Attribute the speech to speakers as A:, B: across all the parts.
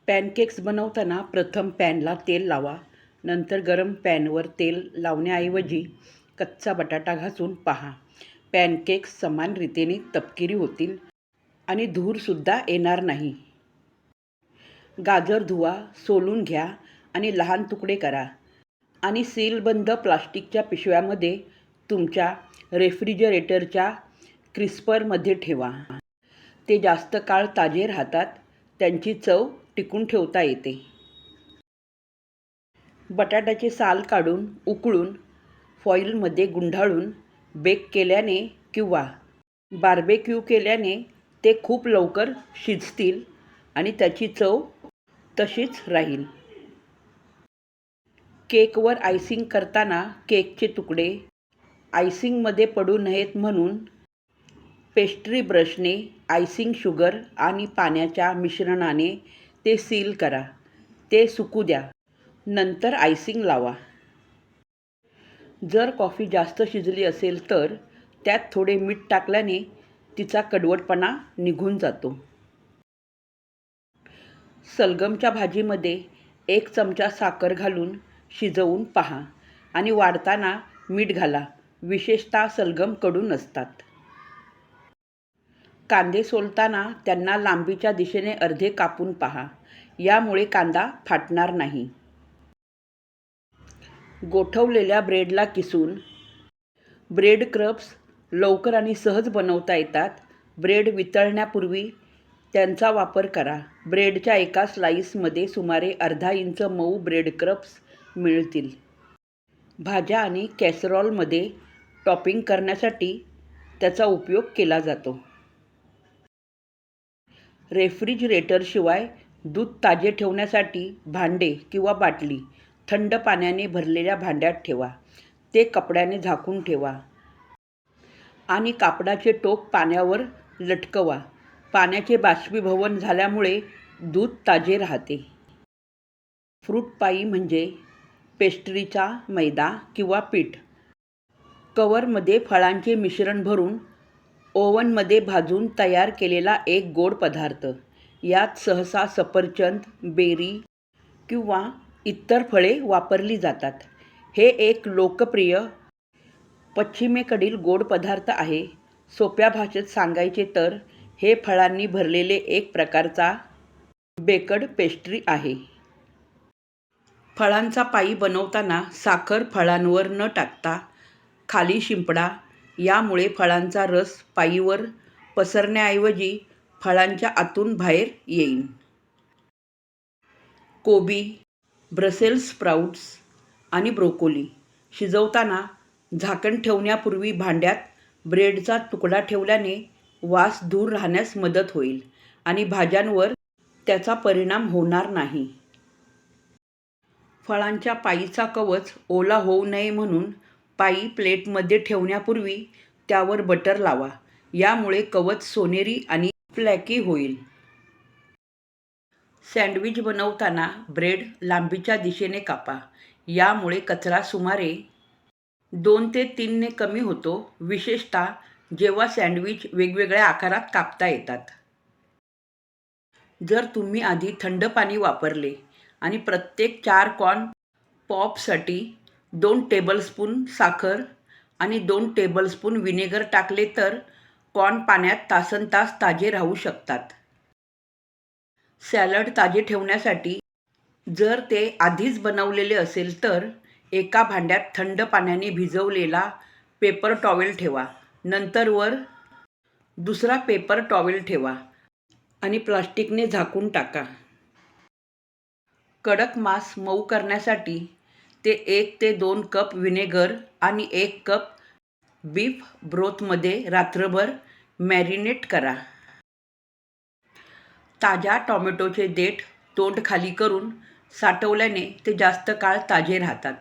A: Pancakes बनवताना प्रथम पॅनला तेल लावा. नंतर गरम पॅनवर तेल लावण्याऐवजी कच्चा बटाटा घासून पहा. पॅनकेक्स समान रीतीने तपकिरी होतील आणि धूरसुद्धा येणार नाही. गाजर धुवा, सोलून घ्या आणि लहान तुकडे करा आणि सीलबंद प्लास्टिकच्या पिशव्यामध्ये तुमच्या रेफ्रिजरेटरच्या क्रिस्परमध्ये ठेवा. ते जास्त काळ ताजे राहतात. त्यांची चव टिकून ठेवता येते. बटाट्याचे साल काढून उकळून फॉइलमध्ये गुंडाळून बेक केल्याने किंवा बार्बेक्यू केल्याने ते खूप लवकर शिजतील आणि त्याची चव तशीच राहील. केकवर आयसिंग करताना केकचे तुकडे आयसिंगमध्ये पडू नयेत म्हणून पेस्ट्री ब्रशने आयसिंग शुगर आणि पाण्याच्या मिश्रणाने ते सील करा. ते सुकू द्या. नंतर आयसिंग लावा. जर कॉफी जास्त शिजली असेल तर त्यात थोडे मीठ टाकल्याने तिचा कडवटपणा निघून जातो. सलगमच्या भाजीमध्ये 1 चमचा साखर घालून शिजवून पहा आणि वाढताना मीठ घाला. विशेषतः सलगम कडू नसतात. कांदे सोलताना त्यांना लांबीच्या दिशेने अर्धे कापून पहा. यामुळे कांदा फाटणार नाही. गोठवलेल्या ब्रेडला किसून ब्रेड क्रम्स लवकर आणि सहज बनवता येतात. ब्रेड वितळण्यापूर्वी त्यांचा वापर करा. ब्रेडच्या एका स्लाईसमध्ये सुमारे अर्धा इंच मऊ ब्रेड क्रम्स मिळतील. भाज्या आणि कॅसरॉलमध्ये टॉपिंग करण्यासाठी त्याचा उपयोग केला जातो. रेफ्रिजरेटरशिवाय दूध ताजे ठेवण्यासाठी भांडे किंवा बाटली थंड पाण्याने भरलेल्या भांड्यात ठेवा. ते कपड्याने झाकून ठेवा आणि कापडाचे टोक पाण्यावर लटकवा. पाण्याचे बाष्पीभवन झाल्यामुळे दूध ताजे राहते. फ्रूट पाई म्हणजे पेस्ट्रीचा मैदा किंवा पीठ. कव्हरमध्ये फळांचे मिश्रण भरून ओव्हनमध्ये भाजून तयार केलेला एक गोड पदार्थ. यात सहसा सफरचंद, बेरी किंवा इतर फळे वापरली जातात. हे एक लोकप्रिय पश्चिमेकडील गोड पदार्थ आहे. सोप्या भाषेत सांगायचे तर हे फळांनी भरलेले एक प्रकारचा बेक्ड पेस्ट्री आहे. फळांचा पाई बनवताना साखर फळांवर न टाकता खाली शिंपडा. यामुळे फळांचा रस पाईवर पसरण्याऐवजी फळांच्या आतून बाहेर येईल. कोबी, ब्रसेल्स स्प्राउट्स आणि ब्रोकोली शिजवताना झाकण ठेवण्यापूर्वी भांड्यात ब्रेडचा तुकडा ठेवल्याने वास दूर राहण्यास मदत होईल आणि भाज्यांवर त्याचा परिणाम होणार नाही. फळांच्या पाईचा कवच ओला होऊ नये म्हणून पाई प्लेटमध्ये ठेवण्यापूर्वी त्यावर बटर लावा. यामुळे कवच सोनेरी आणि फ्लॅकी होईल. सँडविच बनवताना ब्रेड लांबीच्या दिशेने कापा. यामुळे कचरा सुमारे 2 ते 3 ने कमी होतो. विशेषतः जेव्हा सँडविच वेगवेगळ्या आकारात कापता येतात. जर तुम्ही आधी थंड पाणी वापरले आणि प्रत्येक 4 कॉर्न पॉपसाठी 2 टेबलस्पून साखर आणि 2 टेबलस्पून व्हिनेगर टाकले तर कॉर्न पाण्यात तासनतास ताजे राहू शकतात. सॅलड ताजे ठेवण्यासाठी जर ते आधीच बनवलेले असेल तर एका भांड्यात थंड पाण्याने भिजवलेला पेपर टॉवेल ठेवा. नंतर वर दुसरा पेपर टॉवेल ठेवा आणि प्लास्टिकने झाकून टाका. कडक मांस मऊ करण्यासाठी ते 1 ते 2 कप व्हिनेगर आणि 1 कप बीफ ब्रोथमध्ये रात्रभर मॅरिनेट करा. ताज्या टोमॅटोचे देठ तोंड खाली करून साठवल्याने ते जास्त काळ ताजे राहतात.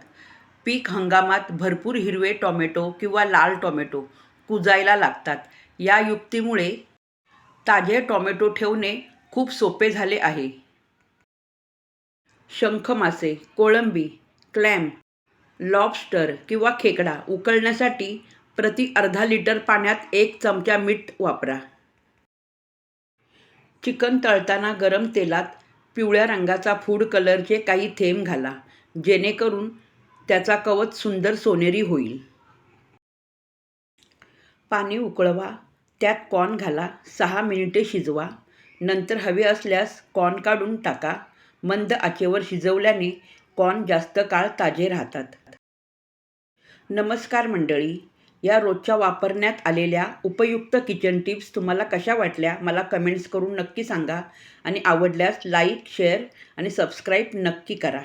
A: पीक हंगामात भरपूर हिरवे टोमॅटो किंवा लाल टोमॅटो कुजायला लागतात. या युक्तीमुळे ताजे टोमॅटो ठेवणे खूप सोपे झाले आहे. शंख मासे, कोळंबी, क्लॅम, लॉबस्टर किंवा खेकडा उकळण्यासाठी प्रति अर्धा लिटर पाण्यात 1 चमचा मीठ वापरा. चिकन तळताना गरम तेलात पिवळ्या रंगाचा फूड कलरचे काही थेंब घाला, जेणेकरून त्याचा कवच सुंदर सोनेरी होईल. पाणी उकळवा, त्यात कॉर्न घाला, 6 मिनिटे शिजवा. नंतर हवे असल्यास कॉर्न काढून टाका. मंद आचेवर शिजवल्याने कॉर्न जास्त काळ ताजे राहतात. नमस्कार मंडळी, या रोजच्या वापरण्यात आलेल्या उपयुक्त किचन टिप्स तुम्हाला कशा वाटल्या मला कमेंट्स करून नक्की सांगा आणि आवडल्यास लाईक, शेअर आणि सबस्क्राईब नक्की करा.